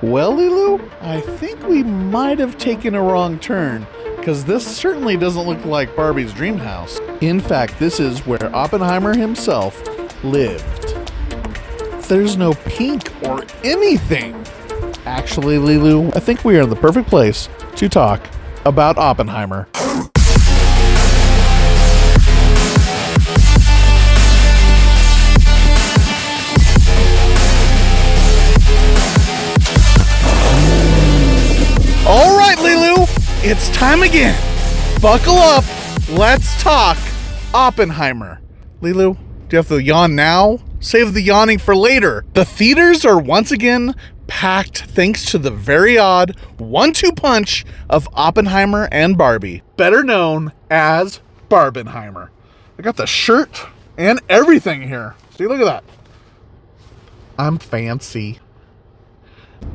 Well, Lilu, I think we might have taken a wrong turn, because this certainly doesn't look like Barbie's dream house. In fact, this is where Oppenheimer himself lived. There's no pink or anything. Actually, Lilu, I think we are in the perfect place to talk about Oppenheimer. All right, Lilu, it's time again. Buckle up. Let's talk Oppenheimer. Lilu, do you have to yawn now? Save the yawning for later. The theaters are once again packed thanks to the very odd 1-2 punch of Oppenheimer and Barbie, better known as Barbenheimer. I got the shirt and everything here. See, look at that. I'm fancy.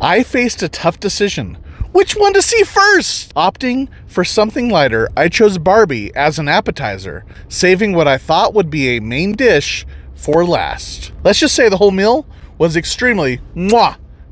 I faced a tough decision. Which one to see first? Opting for something lighter, I chose Barbie as an appetizer, saving what I thought would be a main dish for last. Let's just say the whole meal was extremely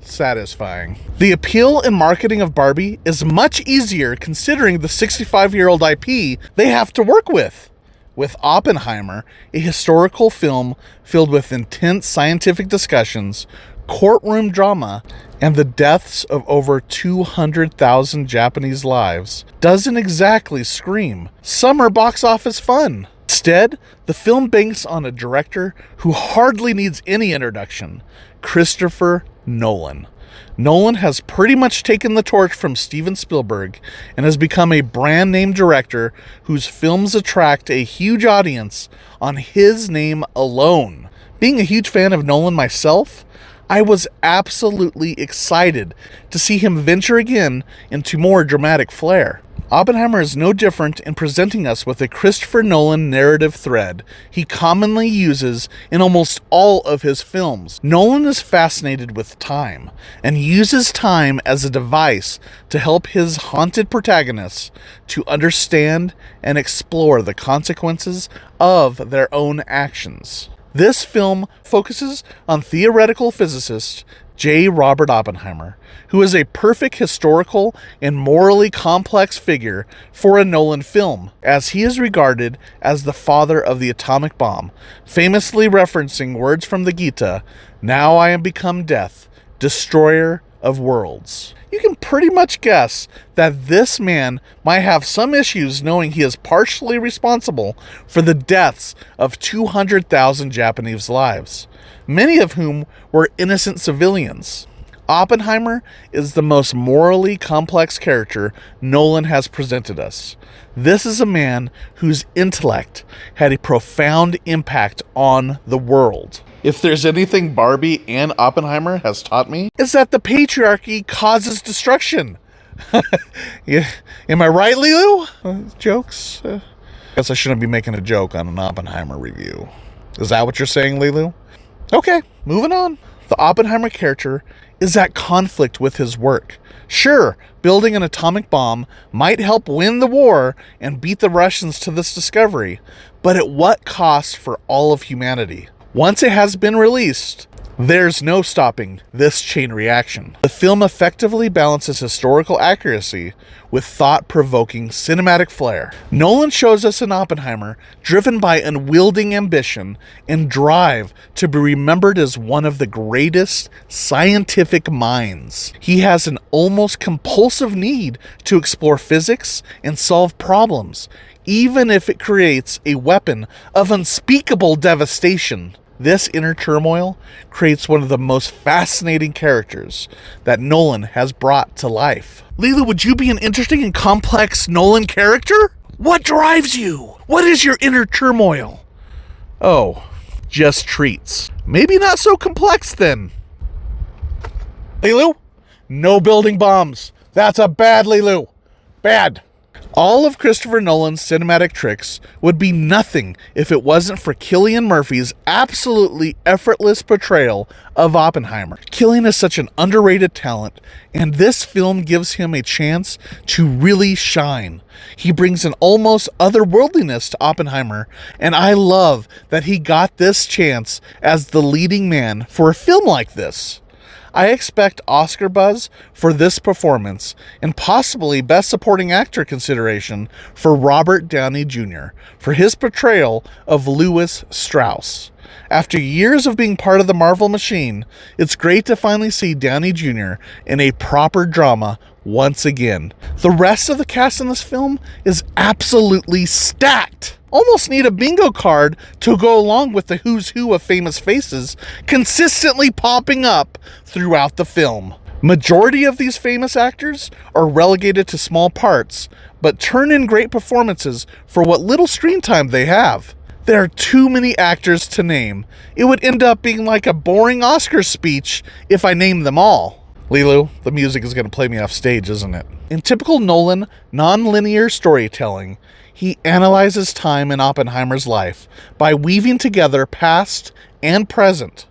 satisfying. The appeal and marketing of Barbie is much easier considering the 65-year-old IP they have to work with. With Oppenheimer, a historical film filled with intense scientific discussions, courtroom drama, and the deaths of over 200,000 Japanese lives, doesn't exactly scream summer box office fun. Instead, the film banks on a director who hardly needs any introduction, Christopher Nolan. Nolan has pretty much taken the torch from Steven Spielberg and has become a brand name director whose films attract a huge audience on his name alone. Being a huge fan of Nolan myself, I was absolutely excited to see him venture again into more dramatic flair. Oppenheimer is no different in presenting us with a Christopher Nolan narrative thread he commonly uses in almost all of his films. Nolan is fascinated with time and uses time as a device to help his haunted protagonists to understand and explore the consequences of their own actions. This film focuses on theoretical physicist J. Robert Oppenheimer, who is a perfect historical and morally complex figure for a Nolan film, as he is regarded as the father of the atomic bomb, famously referencing words from the Gita, "Now I am become death, destroyer of worlds." You can pretty much guess that this man might have some issues knowing he is partially responsible for the deaths of 200,000 Japanese lives, many of whom were innocent civilians. Oppenheimer is the most morally complex character Nolan has presented us. This is a man whose intellect had a profound impact on the world. If there's anything Barbie and Oppenheimer has taught me, it's that the patriarchy causes destruction. Yeah. Am I right, Lilu? Jokes? Guess I shouldn't be making a joke on an Oppenheimer review. Is that what you're saying, Lilu? Okay, moving on. The Oppenheimer character is at conflict with his work. Sure, building an atomic bomb might help win the war and beat the Russians to this discovery, but at what cost for all of humanity? Once it has been released, there's no stopping this chain reaction. The film effectively balances historical accuracy with thought-provoking cinematic flair. Nolan shows us an Oppenheimer driven by unwielding ambition and drive to be remembered as one of the greatest scientific minds. He has an almost compulsive need to explore physics and solve problems, even if it creates a weapon of unspeakable devastation. This inner turmoil creates one of the most fascinating characters that Nolan has brought to life. Lilu, would you be an interesting and complex Nolan character? What drives you? What is your inner turmoil? Oh, just treats. Maybe not so complex then. Lilu, no building bombs. That's a bad Lilu. Bad. All of Christopher Nolan's cinematic tricks would be nothing if it wasn't for Cilian Murphy's absolutely effortless portrayal of Oppenheimer. Cilian is such an underrated talent, and this film gives him a chance to really shine. He brings an almost otherworldliness to Oppenheimer, and I love that he got this chance as the leading man for a film like this. I expect Oscar buzz for this performance and possibly Best Supporting Actor consideration for Robert Downey Jr. for his portrayal of Lewis Strauss. After years of being part of the Marvel machine, it's great to finally see Downey Jr. in a proper drama once again. The rest of the cast in this film is absolutely stacked. Almost need a bingo card to go along with the who's who of famous faces consistently popping up throughout the film. Majority of these famous actors are relegated to small parts, but turn in great performances for what little screen time they have. There are too many actors to name. It would end up being like a boring Oscar speech if I named them all. Lilu, the music is going to play me off stage, isn't it? In typical Nolan nonlinear storytelling, he analyzes time in Oppenheimer's life by weaving together past and present.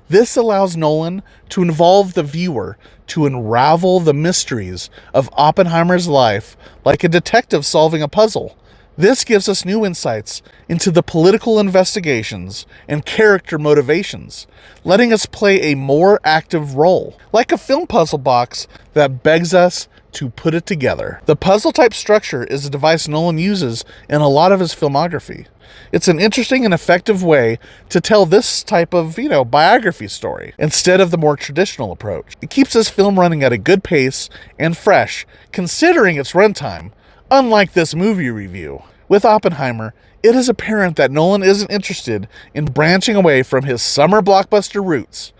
This allows Nolan to involve the viewer to unravel the mysteries of Oppenheimer's life like a detective solving a puzzle. This gives us new insights into the political investigations and character motivations, letting us play a more active role, like a film puzzle box that begs us to put it together. The puzzle-type structure is a device Nolan uses in a lot of his filmography. It's an interesting and effective way to tell this type of, biography story, instead of the more traditional approach. It keeps this film running at a good pace and fresh, considering its runtime. Unlike this movie review, with Oppenheimer, it is apparent that Nolan isn't interested in branching away from his summer blockbuster roots,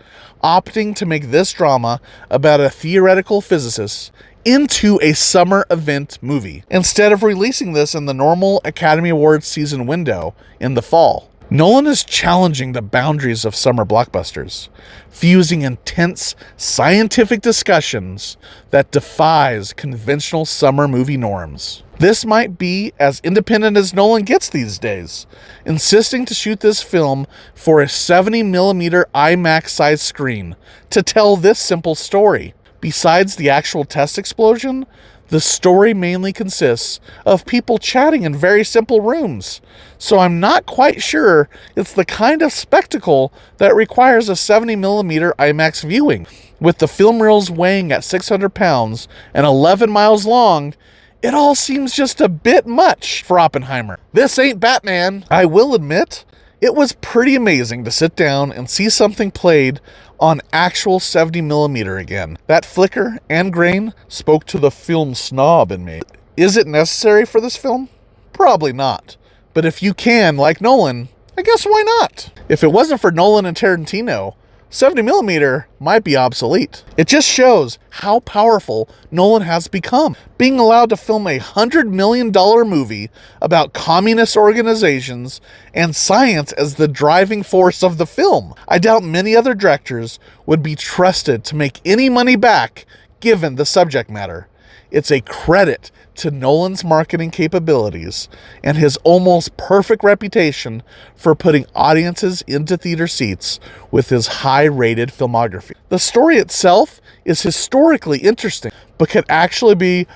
opting to make this drama about a theoretical physicist into a summer event movie, instead of releasing this in the normal Academy Awards season window in the fall. Nolan is challenging the boundaries of summer blockbusters, fusing intense scientific discussions that defies conventional summer movie norms. This might be as independent as Nolan gets these days, insisting to shoot this film for a 70mm IMAX-sized screen to tell this simple story. Besides the actual test explosion, the story mainly consists of people chatting in very simple rooms, so I'm not quite sure it's the kind of spectacle that requires a 70mm IMAX viewing. With the film reels weighing at 600 pounds and 11 miles long, it all seems just a bit much for Oppenheimer. This ain't Batman. I will admit, it was pretty amazing to sit down and see something played on actual 70mm again. That flicker and grain spoke to the film snob in me. Is it necessary for this film? Probably not. But if you can, like Nolan, I guess why not? If it wasn't for Nolan and Tarantino, 70mm might be obsolete. It just shows how powerful Nolan has become, being allowed to film a $100 million movie about communist organizations and science as the driving force of the film. I doubt many other directors would be trusted to make any money back given the subject matter. It's a credit to Nolan's marketing capabilities and his almost perfect reputation for putting audiences into theater seats with his high-rated filmography. The story itself is historically interesting, but could actually be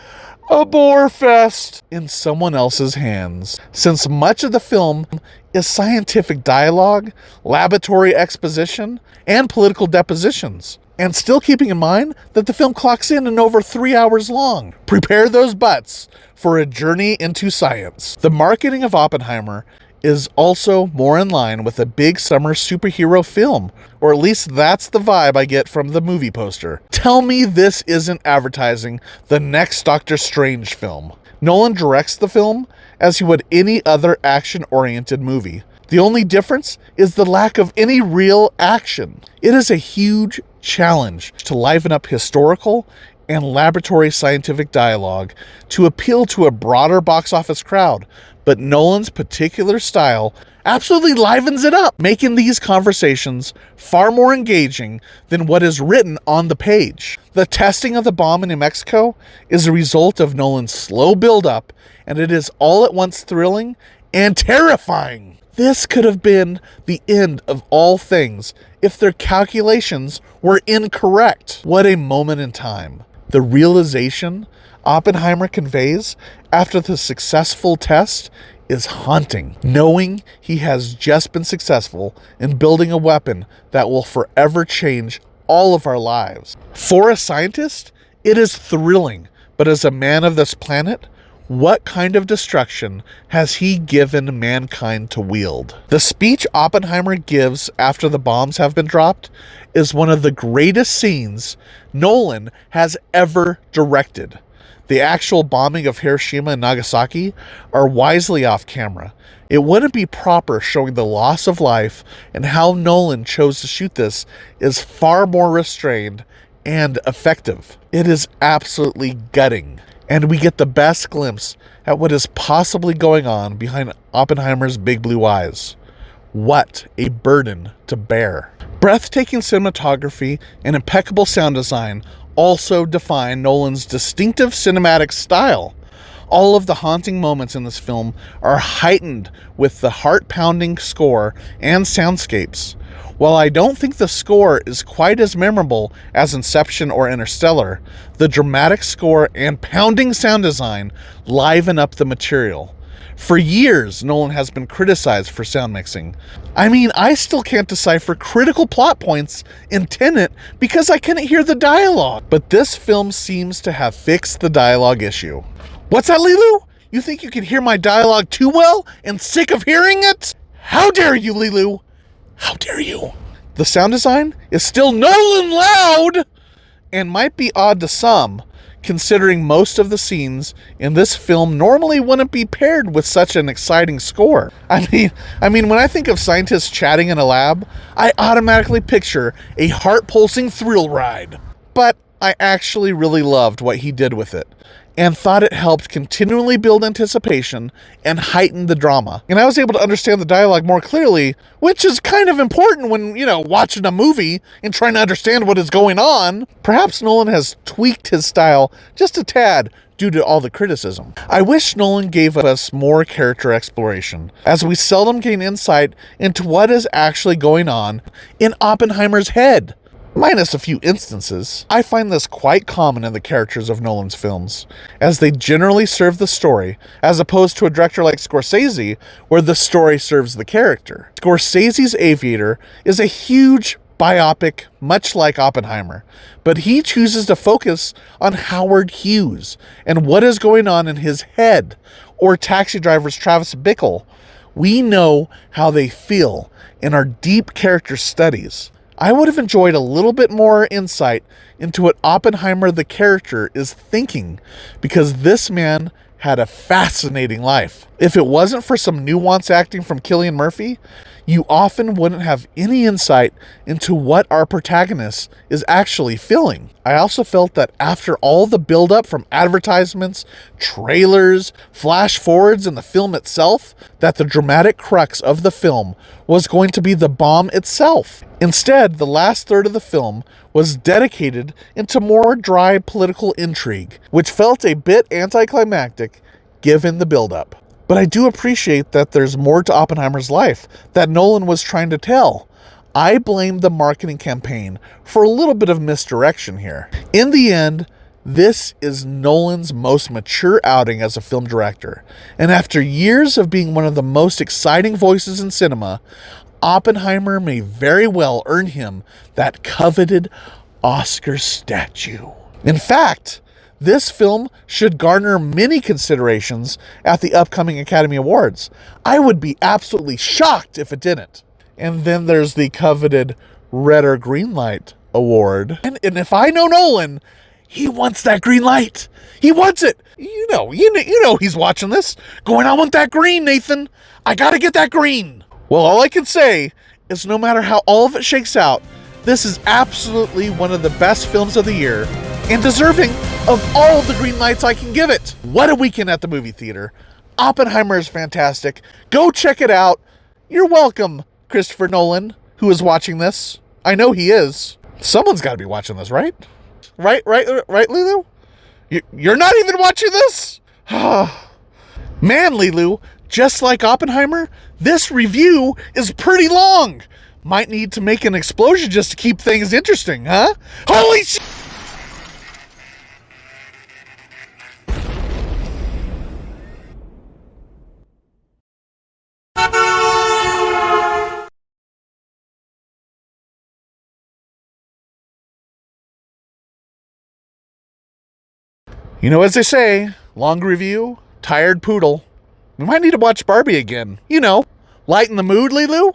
a bore fest in someone else's hands, since much of the film is scientific dialogue, laboratory exposition, and political depositions. And still keeping in mind that the film clocks in over 3 hours long. Prepare those butts for a journey into science. The marketing of Oppenheimer is also more in line with a big summer superhero film, or at least that's the vibe I get from the movie poster. Tell me this isn't advertising the next Doctor Strange film. Nolan directs the film as he would any other action-oriented movie. The only difference is the lack of any real action. It is a huge challenge to liven up historical and laboratory scientific dialogue to appeal to a broader box office crowd, but Nolan's particular style absolutely livens it up, making these conversations far more engaging than what is written on the page. The testing of the bomb in New Mexico is a result of Nolan's slow build-up, and it is all at once thrilling and terrifying. This could have been the end of all things if their calculations were incorrect. What a moment in time. The realization Oppenheimer conveys after the successful test is haunting, knowing he has just been successful in building a weapon that will forever change all of our lives. For a scientist, it is thrilling, but as a man of this planet, what kind of destruction has he given mankind to wield? The speech Oppenheimer gives after the bombs have been dropped is one of the greatest scenes Nolan has ever directed. The actual bombing of Hiroshima and Nagasaki are wisely off camera. It wouldn't be proper showing the loss of life, and how Nolan chose to shoot this is far more restrained and effective. It is absolutely gutting, and we get the best glimpse at what is possibly going on behind Oppenheimer's big blue eyes. What a burden to bear. Breathtaking cinematography and impeccable sound design also define Nolan's distinctive cinematic style. All of the haunting moments in this film are heightened with the heart-pounding score and soundscapes. While I don't think the score is quite as memorable as Inception or Interstellar, the dramatic score and pounding sound design liven up the material. For years, Nolan has been criticized for sound mixing. I mean, I still can't decipher critical plot points in Tenet because I couldn't hear the dialogue. But this film seems to have fixed the dialogue issue. What's that, Lilu? You think you can hear my dialogue too well and sick of hearing it? How dare you, Lilu? How dare you? The sound design is still Nolan loud and might be odd to some, considering most of the scenes in this film normally wouldn't be paired with such an exciting score. I mean, when I think of scientists chatting in a lab, I automatically picture a heart-pulsing thrill ride. But I actually really loved what he did with it, and thought it helped continually build anticipation and heighten the drama. And I was able to understand the dialogue more clearly, which is kind of important when, watching a movie and trying to understand what is going on. Perhaps Nolan has tweaked his style just a tad due to all the criticism. I wish Nolan gave us more character exploration, as we seldom gain insight into what is actually going on in Oppenheimer's head. Minus a few instances, I find this quite common in the characters of Nolan's films, as they generally serve the story, as opposed to a director like Scorsese, where the story serves the character. Scorsese's Aviator is a huge biopic, much like Oppenheimer, but he chooses to focus on Howard Hughes and what is going on in his head, or Taxi Driver's Travis Bickle. We know how they feel in our deep character studies. I would have enjoyed a little bit more insight into what Oppenheimer the character is thinking, because this man had a fascinating life. If it wasn't for some nuanced acting from Cilian Murphy, you often wouldn't have any insight into what our protagonist is actually feeling. I also felt that after all the build-up from advertisements, trailers, flash forwards, and the film itself, that the dramatic crux of the film was going to be the bomb itself. Instead, the last third of the film was dedicated into more dry political intrigue, which felt a bit anticlimactic given the build-up. But I do appreciate that there's more to Oppenheimer's life that Nolan was trying to tell. I blame the marketing campaign for a little bit of misdirection here. In the end, this is Nolan's most mature outing as a film director. And after years of being one of the most exciting voices in cinema, Oppenheimer may very well earn him that coveted Oscar statue. In fact, this film should garner many considerations at the upcoming Academy Awards. I would be absolutely shocked if it didn't. And then there's the coveted Red or Green Light Award. And if I know Nolan, he wants that green light. He wants it. You know he's watching this, going, I want that green, Nathan. I gotta get that green. Well, all I can say is no matter how all of it shakes out, this is absolutely one of the best films of the year, and deserving of all the green lights I can give it. What a weekend at the movie theater. Oppenheimer is fantastic. Go check it out. You're welcome, Christopher Nolan, who is watching this. I know he is. Someone's got to be watching this, right? Right, Lilu? You're not even watching this? Man, Lilu, just like Oppenheimer, this review is pretty long. Might need to make an explosion just to keep things interesting, huh? Holy shit! You know, as they say, long review, tired poodle. We might need to watch Barbie again. You know, lighten the mood, Lilu?